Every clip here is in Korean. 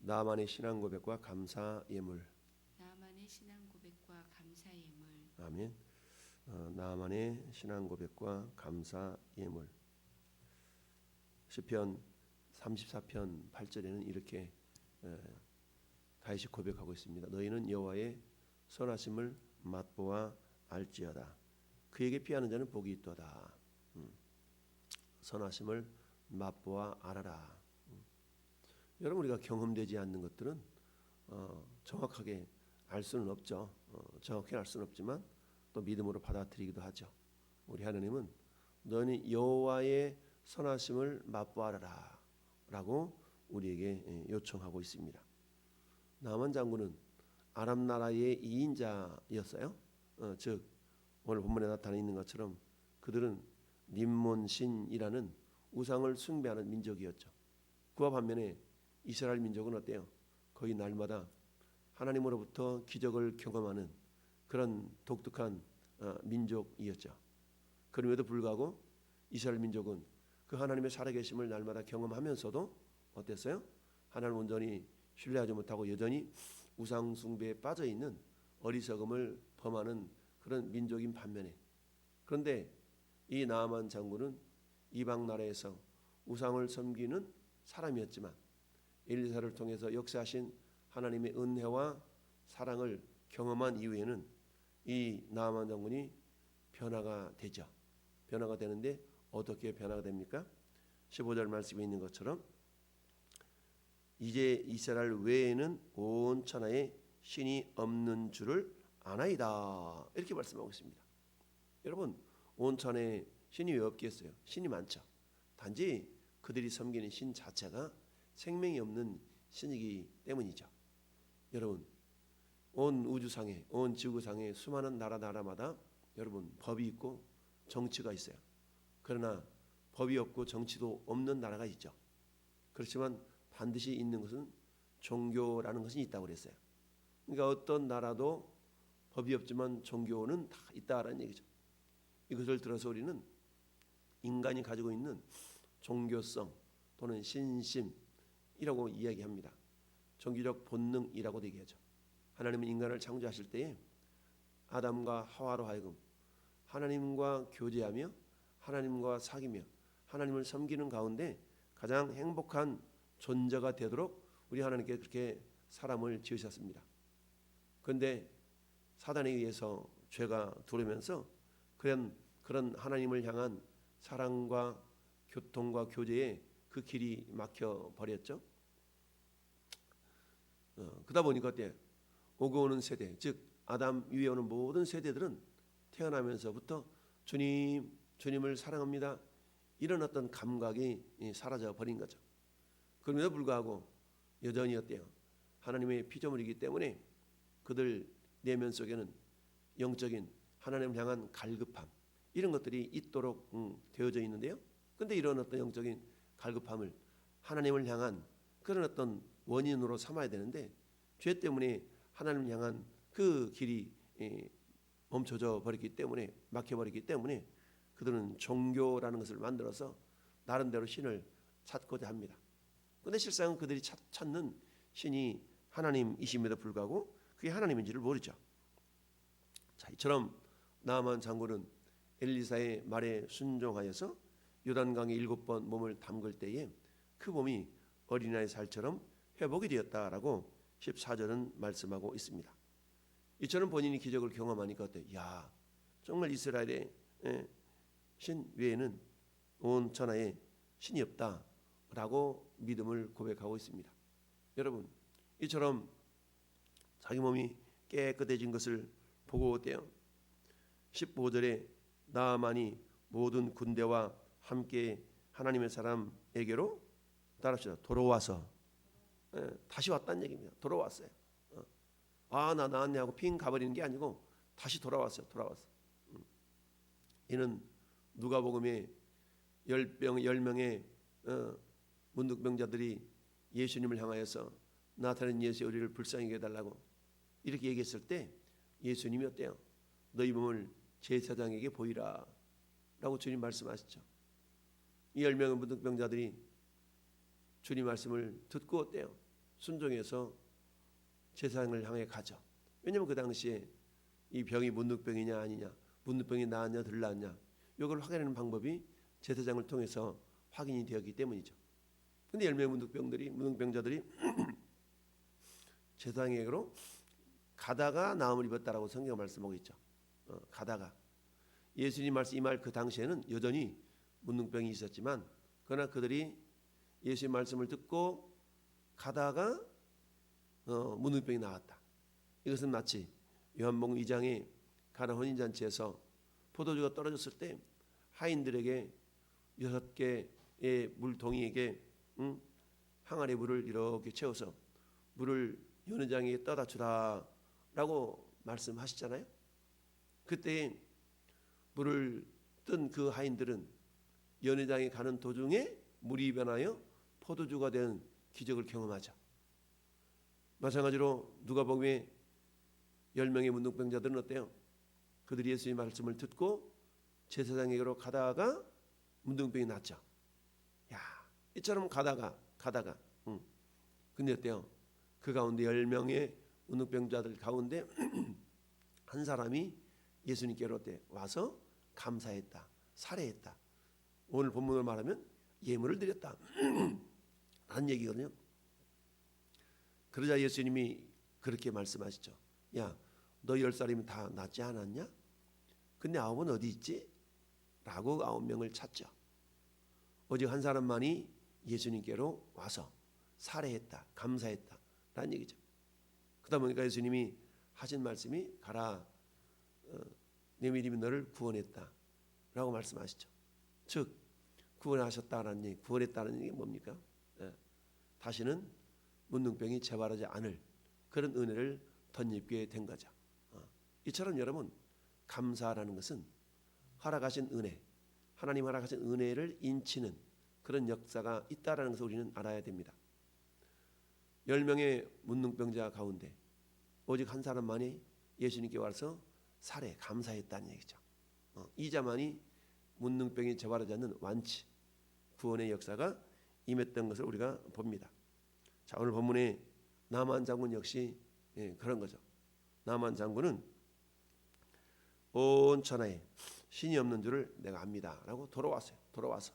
나만의 신앙 고백과 감사 예물. 나만의 신앙 고백과 감사 예물. 아멘. 나만의 신앙 고백과 감사 예물. 시편 34편 8절에는 이렇게 다윗이 고백하고 있습니다. 너희는 여호와의 선하심을 맛보아 알지어다. 그에게 피하는 자는 복이 있도다. 선하심을 맛보아 알아라. 여러분, 우리가 경험되지 않는 것들은 정확하게 알 수는 없죠. 정확히 알 수는 없지만 또 믿음으로 받아들이기도 하죠. 우리 하나님은 너는 여호와의 선하심을 맛보아라 라고 우리에게 요청하고 있습니다. 나만 장군은 아람 나라의 2인자였어요. 즉 오늘 본문에 나타나 있는 것처럼 그들은 림몬신이라는 우상을 숭배하는 민족이었죠. 그와 반면에 이스라엘 민족은 어때요? 거의 날마다 하나님으로부터 기적을 경험하는 그런 독특한 민족이었죠. 그럼에도 불구하고 이스라엘 민족은 그 하나님의 살아계심을 날마다 경험하면서도 어땠어요? 하나님을 온전히 신뢰하지 못하고 여전히 우상 숭배에 빠져 있는 어리석음을 범하는 그런 민족인 반면에, 그런데 이 나아만 장군은 이방 나라에서 우상을 섬기는 사람이었지만 엘리사를 통해서 역사하신 하나님의 은혜와 사랑을 경험한 이후에는 이 나아만 장군이 변화가 되죠. 변화가 되는데 어떻게 변화가 됩니까? 15절 말씀에 있는 것처럼 이제 이스라엘 외에는 온 천하에 신이 없는 줄을 아나이다, 이렇게 말씀하고 있습니다. 여러분, 온 천하에 신이 왜 없겠어요? 신이 많죠. 단지 그들이 섬기는 신 자체가 생명이 없는 신이기 때문이죠. 여러분, 온 우주상에, 온 지구상에 수많은 나라마다 여러분 법이 있고 정치가 있어요. 그러나 법이 없고 정치도 없는 나라가 있죠. 그렇지만 반드시 있는 것은 종교라는 것이 있다고 그랬어요. 그러니까 어떤 나라도 법이 없지만 종교는 다 있다라는 얘기죠. 이것을 들어서 우리는 인간이 가지고 있는 종교성 또는 신심이라고 이야기합니다. 종교적 본능이라고도 얘기하죠. 하나님은 인간을 창조하실 때에 아담과 하와로 하여금 하나님과 교제하며 하나님과 사귀며 하나님을 섬기는 가운데 가장 행복한 존재가 되도록 우리 하나님께 그렇게 사람을 지으셨습니다. 그런데 사단에 의해서 죄가 들어오면서 그런 하나님을 향한 사랑과 교통과 교제에 그 길이 막혀 버렸죠. 그러다 보니까 어때요? 오고 오는 세대, 즉 아담 위에 오는 모든 세대들은 태어나면서부터 주님을 사랑합니다, 이런 어떤 감각이 사라져 버린 거죠. 그럼에도 불구하고 여전히 어때요? 하나님의 피조물이기 때문에 그들 내면 속에는 영적인 하나님을 향한 갈급함, 이런 것들이 있도록 되어져 있는데요. 그런데 이런 어떤 영적인 갈급함을 하나님을 향한 그런 어떤 원인으로 삼아야 되는데 죄 때문에 하나님을 향한 그 길이 멈춰져 버렸기 때문에, 막혀버렸기 때문에 그들은 종교라는 것을 만들어서 나름대로 신을 찾고자 합니다. 그런데 실상은 그들이 찾는 신이 하나님이심에도 불구하고 그게 하나님인지를 모르죠. 자, 이처럼 나아만 장군은 엘리사의 말에 순종하여서 요단강에 7번 몸을 담글 때에 그 몸이 어린아이 살처럼 회복이 되었다라고 14절은 말씀하고 있습니다. 이처럼 본인이 기적을 경험하니까 어때요? 야, 정말 이스라엘의 신 외에는 온 천하에 신이 없다라고 믿음을 고백하고 있습니다. 여러분, 이처럼 자기 몸이 깨끗해진 것을 보고 어때요? 15절에 나아만이 모든 군대와 함께 하나님의 사람에게로 따라합시다. 돌아와서, 다시 왔다는 얘기입니다. 돌아왔어요. 나 나왔네 하고 핑 가버리는 게 아니고 다시 돌아왔어요. 이는 누가복음에 10명의 문득병자들이 예수님을 향하여서 나타낸 예수의 우리를 불쌍히 여겨달라고 이렇게 얘기했을 때 예수님이 어때요? 너희 몸을 제사장에게 보이라 라고 주님 말씀하시죠. 이 10명의 문득병자들이 주님 말씀을 듣고 어때요? 순종해서 제사장을 향해 가죠. 왜냐하면 그 당시에 이 병이 문둥병이냐 아니냐, 문둥병이 나았냐 덜 나았냐, 이걸 확인하는 방법이 제사장을 통해서 확인이 되었기 때문이죠. 근데 10명의 문둥병자들이 제사장에게로 가다가 나음을 입었다라고 성경 말씀하고 있죠. 가다가 예수님 말씀 이 말 그 당시에는 여전히 문둥병이 있었지만, 그러나 그들이 예수의 말씀을 듣고 가다가 문둥병이 나왔다. 이것은 마치 요한복음 2장의 가나 혼인잔치에서 포도주가 떨어졌을 때 하인들에게 6개의 물동이에게 항아리 물을 이렇게 채워서 물을 연회장에게 떠다 주라라고 말씀하시잖아요. 그때 물을 뜬 그 하인들은 연회장에 가는 도중에 물이 변하여 포도주가 된 기적을 경험하죠. 마찬가지로 누가복음의 10명의 문둥병자들은 어때요? 그들이 예수의 말씀을 듣고 제사장에게로 가다가 문둥병이 났죠. 야, 이처럼 가다가 근데 어때요? 그 가운데 10명의 문둥병자들 가운데 한 사람이 예수님께로 와서 감사했다, 살해했다. 오늘 본문을 말하면 예물을 드렸다 라는 얘기거든요. 그러자 예수님이 그렇게 말씀하시죠. 야, 너 10살이면 다 낫지 않았냐? 근데 9은 어디 있지? 라고 9명을 찾죠. 오직 한 사람만이 예수님께로 와서 살해했다, 감사했다 라는 얘기죠. 그러다 보니까 예수님이 하신 말씀이 가라, 내 믿음이 너를 구원했다 라고 말씀하시죠. 즉 구원하셨다라는 얘기, 구원했다는 얘기 뭡니까? 다시는 문둥병이 재발하지 않을 그런 은혜를 덧입게 된 거죠. 이처럼 여러분, 감사라는 것은 허락하신 은혜, 하나님 허락하신 은혜를 인치는 그런 역사가 있다라는 것을 우리는 알아야 됩니다. 10명의 문둥병자 가운데 오직 한 사람만이 예수님께 와서 살해, 감사했다는 얘기죠. 이 자만이 문둥병이 재발하지 않는 완치, 구원의 역사가 임했던 것을 우리가 봅니다. 자, 오늘 본문에 나만 장군 역시 그런 거죠. 나만 장군은 온 천하에 신이 없는 줄을 내가 압니다 라고 돌아왔어요. 돌아와서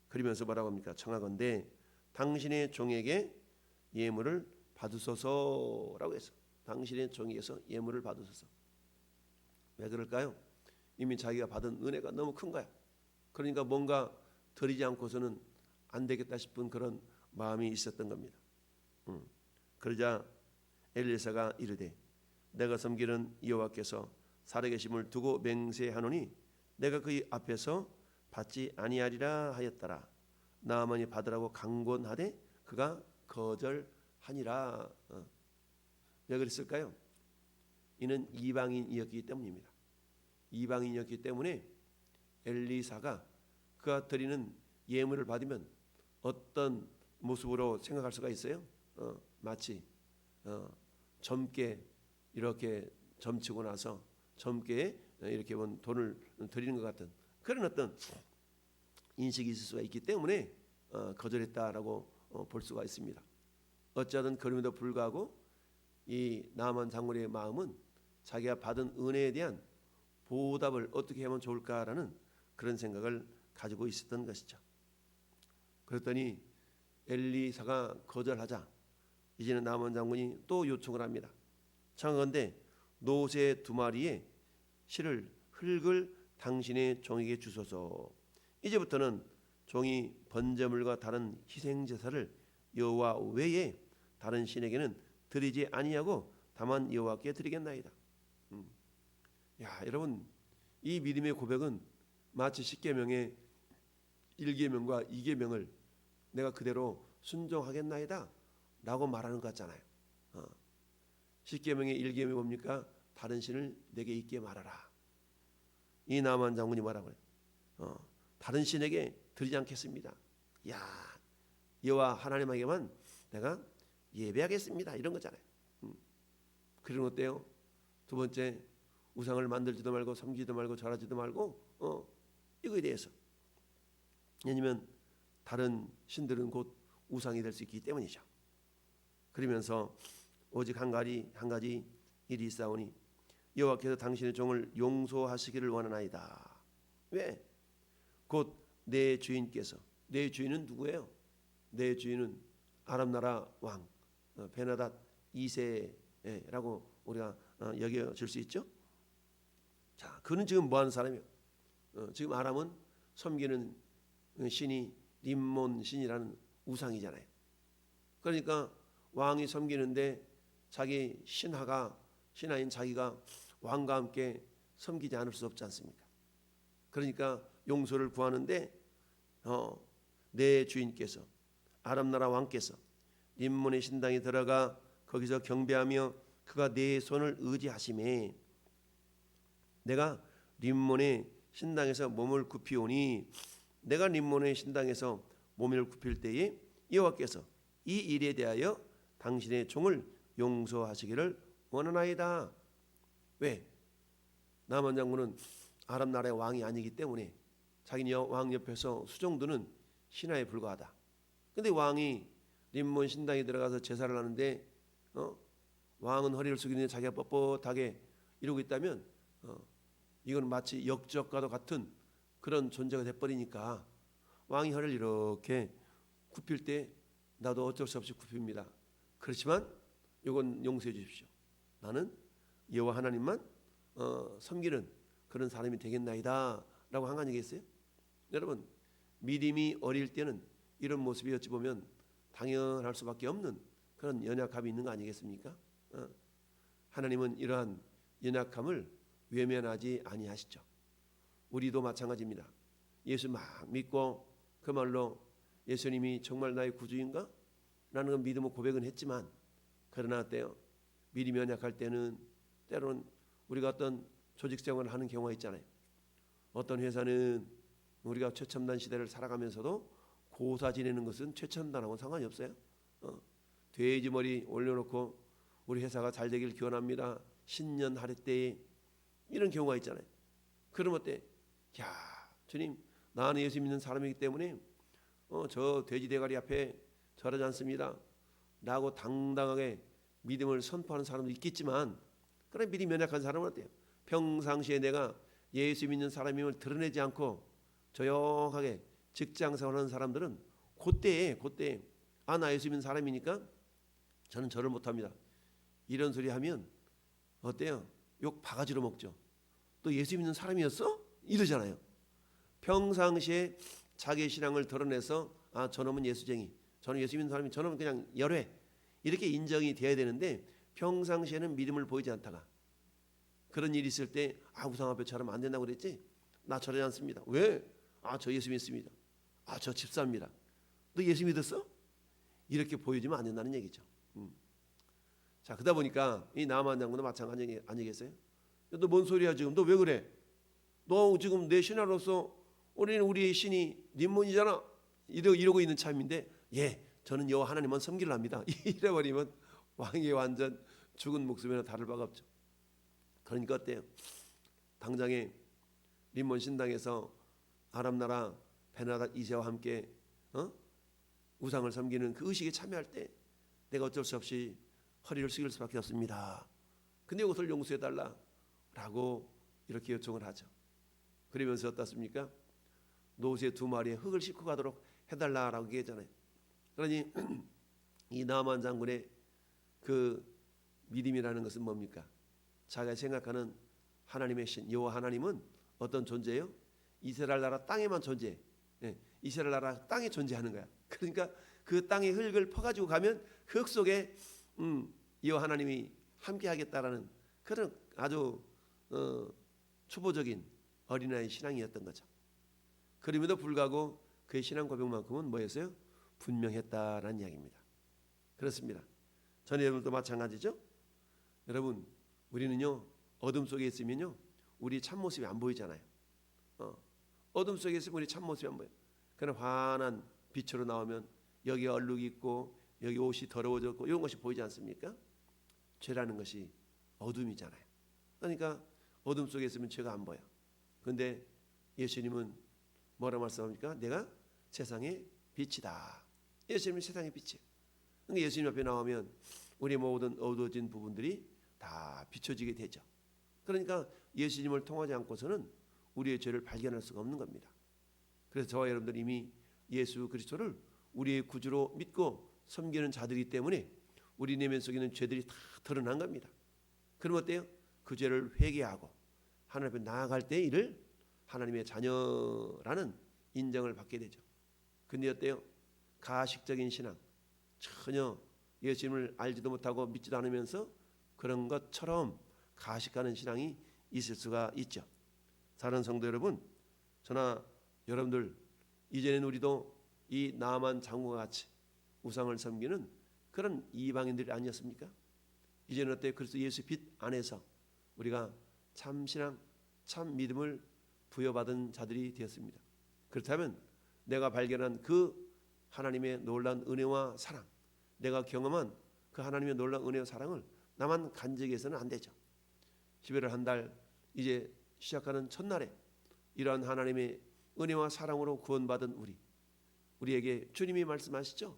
그러면서 뭐라고 합니까? 청하건대 당신의 종에게 예물을 받으소서라고 했어. 당신의 종에게서 예물을 받으소서. 왜 그럴까요? 이미 자기가 받은 은혜가 너무 큰 거야. 그러니까 뭔가 드리지 않고서는 안 되겠다 싶은 그런 마음이 있었던 겁니다. 그러자 엘리사가 이르되 내가 섬기는 여호와께서 살아계심을 두고 맹세하노니 내가 그의 앞에서 받지 아니하리라 하였더라. 나아만이 받으라고 강권하되 그가 거절하니라. 왜 그랬을까요? 이는 이방인이었기 때문입니다. 이방인이었기 때문에 엘리사가 그가 드리는 예물을 받으면 어떤 모습으로 생각할 수가 있어요? 마치 점괘 이렇게 점치고 나서 점괘에 이렇게 돈을 드리는 것 같은 그런 어떤 인식이 있을 수가 있기 때문에 거절했다라고 볼 수가 있습니다. 어찌하든 그럼에도 불구하고 이 나만 장군의 마음은 자기가 받은 은혜에 대한 보답을 어떻게 하면 좋을까라는 그런 생각을 가지고 있었던 것이죠. 그랬더니 엘리사가 거절하자 이제는 나만 장군이 또 요청을 합니다. 청하건대 노새 2마리의 흙을 당신의 종에게 주소서. 이제부터는 종이 번제물과 다른 희생제사를 여호와 외에 다른 신에게는 드리지 아니하고 다만 여호와께 드리겠나이다. 야, 여러분, 이 믿음의 고백은 마치 10계명의 1계명과 2계명을 내가 그대로 순종하겠나이다 라고 말하는 것 같잖아요. 10계명의 1계명이 뭡니까? 다른 신을 내게 있게 말하라. 이 나만 장군이 뭐라고 해요? 다른 신에게 드리지 않겠습니다. 야, 여호와 하나님에게만 내가 예배하겠습니다. 이런 거잖아요. 그리고 어때요? 두 번째, 우상을 만들지도 말고 섬기지도 말고 절하지도 말고 이거에 대해서. 왜냐하면 다른 신들은 곧 우상이 될 수 있기 때문이죠. 그러면서 오직 한 가지 일이 있사오니 여호와께서 당신의 종을 용서하시기를 원하나이다. 왜? 곧 내 주인께서, 내 주인은 누구예요? 내 주인은 아람 나라 왕 베나닷 2세라고 우리가 여겨질 수 있죠. 자, 그는 지금 뭐 하는 사람이에요? 지금 아람은 섬기는 신이 림몬 신이라는 우상이잖아요. 그러니까 왕이 섬기는데 자기 신하인 자기가 왕과 함께 섬기지 않을 수 없지 않습니까? 그러니까 용서를 구하는데 내 주인께서 아람 나라 왕께서 림몬의 신당에 들어가 거기서 경배하며 그가 내 손을 의지하심에 내가 림몬의 신당에서 몸을 굽히오니 내가 림몬의 신당에서 몸을 굽힐 때에 여호와께서 이 일에 대하여 당신의 종을 용서하시기를 원하나이다. 왜? 나만 장군은 아람 나라의 왕이 아니기 때문에 자기 왕 옆에서 수종드는 신하에 불과하다. 근데 왕이 림몬 신당에 들어가서 제사를 하는데 왕은 허리를 숙이는데 자기가 뻣뻣하게 이러고 있다면 이건 마치 역적과도 같은 그런 존재가 돼버리니까 왕이 허리를 이렇게 굽힐 때 나도 어쩔 수 없이 굽힙니다. 그렇지만 이건 용서해 주십시오. 나는 여호와 하나님만 섬기는 그런 사람이 되겠나이다 라고 한 거 아니겠어요? 여러분, 믿음이 어릴 때는 이런 모습이 어찌 보면 당연할 수밖에 없는 그런 연약함이 있는 거 아니겠습니까? 하나님은 이러한 연약함을 외면하지 아니하시죠. 우리도 마찬가지입니다. 예수 막 믿고 그 말로 예수님이 정말 나의 구주인가? 라는 건 믿음을 고백은 했지만 그러나 어때요? 믿음이 연약할 때는 때로는 우리가 어떤 조직 생활을 하는 경우가 있잖아요. 어떤 회사는 우리가 최첨단 시대를 살아가면서도 고사 지내는 것은 최첨단하고는 상관이 없어요. 돼지 머리 올려놓고 우리 회사가 잘 되길 기원합니다. 신년 할애 때에 이런 경우가 있잖아요. 그러면 어때? 야, 주님, 나는 예수 믿는 사람이기 때문에 저 돼지 대가리 앞에 절하지 않습니다 라고 당당하게 믿음을 선포하는 사람도 있겠지만 그런 믿음이 연약한 사람은 어때요? 평상시에 내가 예수 믿는 사람임을 드러내지 않고 조용하게 직장생활하는 사람들은 그때에 나 예수 믿는 사람이니까 저는 절을 못합니다 이런 소리 하면 어때요? 욕 바가지로 먹죠. 또 예수 믿는 사람이었어? 이러잖아요. 평상시에 자기의 신앙을 드러내서 저놈은 예수쟁이, 저는 예수 믿는 사람이, 저놈은 그냥 열외 이렇게 인정이 돼야 되는데 평상시에는 믿음을 보이지 않다가 그런 일이 있을 때 우상 앞에 절하면 안 된다고 그랬지? 나 절하지 않습니다. 왜? 저 예수 믿습니다. 저 집사입니다. 너 예수 믿었어? 이렇게 보여주면 안 된다는 얘기죠. 자, 그러다 보니까 이 나만 장군도 마찬가지 아니겠어요? 너 뭔 소리야 지금? 너 왜 그래? 너 지금 내 신하로서 우리는 우리의 신이 림몬이잖아. 이러고 있는 참인데 저는 여호와 하나님만 섬기려 합니다. 이래버리면 왕이 완전 죽은 목숨이나 다를 바가 없죠. 그러니까 어때요? 당장에 림몬 신당에서 아람 나라 베나닷 2세와 함께 우상을 섬기는 그 의식에 참여할 때 내가 어쩔 수 없이 허리를 숙일 수밖에 없습니다. 근데 이것을 용서해달라 라고 이렇게 요청을 하죠. 그러면서 어떻습니까? 노새 2마리의 흙을 싣고 가도록 해달라라고 얘기했잖아요. 그러니 이 나만 장군의 그 믿음이라는 것은 뭡니까? 자기가 생각하는 하나님의 신 여호와 하나님은 어떤 존재예요? 이스라엘 나라 땅에만 존재해. 이스라엘 나라 땅에 존재하는 거야. 그러니까 그 땅의 흙을 퍼가지고 가면 흙 속에 여호와 하나님이 함께하겠다라는 그런 아주 초보적인 어린아이 신앙이었던 거죠. 그럼에도 불구하고 그의 신앙 고백만큼은 뭐였어요? 분명했다라는 이야기입니다. 그렇습니다. 저는 여러분도 마찬가지죠. 여러분, 우리는요 어둠 속에 있으면요 우리 참모습이 안 보이잖아요. 어둠 속에 있으면 우리 참모습이 안 보여요. 그러나 환한 빛으로 나오면 여기 얼룩이 있고 여기 옷이 더러워졌고 이런 것이 보이지 않습니까? 죄라는 것이 어둠이잖아요. 그러니까 어둠 속에 있으면 죄가 안 보여. 그런데 예수님은 뭐라 말씀합니까? 내가 세상의 빛이다. 예수님은 세상의 빛이에요. 그러니까 예수님 앞에 나오면 우리 모든 어두워진 부분들이 다 비춰지게 되죠. 그러니까 예수님을 통하지 않고서는 우리의 죄를 발견할 수가 없는 겁니다. 그래서 저와 여러분들 이미 예수 그리스도를 우리의 구주로 믿고 섬기는 자들이기 때문에 우리 내면 속에 있는 죄들이 다 드러난 겁니다. 그럼 어때요? 그 죄를 회개하고 하나님 앞에 나아갈 때 이를 하나님의 자녀라는 인정을 받게 되죠. 근데 어때요? 가식적인 신앙, 전혀 예수님을 알지도 못하고 믿지도 않으면서 그런 것처럼 가식하는 신앙이 있을 수가 있죠. 사랑하는 성도 여러분, 저나 여러분들 이제는 우리도 이 나만 장군과 같이 우상을 섬기는 그런 이방인들이 아니었습니까? 이제는 어때요? 그래서 예수 빛 안에서 우리가 참 신앙, 참 믿음을 부여받은 자들이 되었습니다. 그렇다면 내가 발견한 그 하나님의 놀라운 은혜와 사랑, 내가 경험한 그 하나님의 놀라운 은혜와 사랑을 나만 간직히 해서는 안 되죠. 11월 한 달 이제 시작하는 첫날에 이러한 하나님의 은혜와 사랑으로 구원받은 우리에게 주님이 말씀하시죠.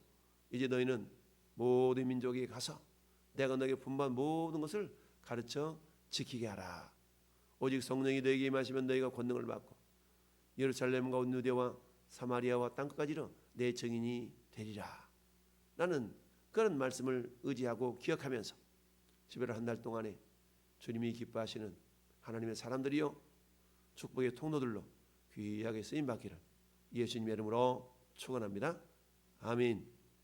이제 너희는 모든 민족에게 가서 내가 너에게 분부한 모든 것을 가르쳐 지키게 하라. 오직 성령이 너에게 임하시면 너희가 권능을 받고 예루살렘과 온 유대와 사마리아와 땅끝까지로 내 증인이 되리라. 나는 그런 말씀을 의지하고 기억하면서 11월 한 달 동안에 주님이 기뻐하시는 하나님의 사람들이요 축복의 통로들로 귀하게 쓰임받기를 예수님의 이름으로 축원합니다. 아멘.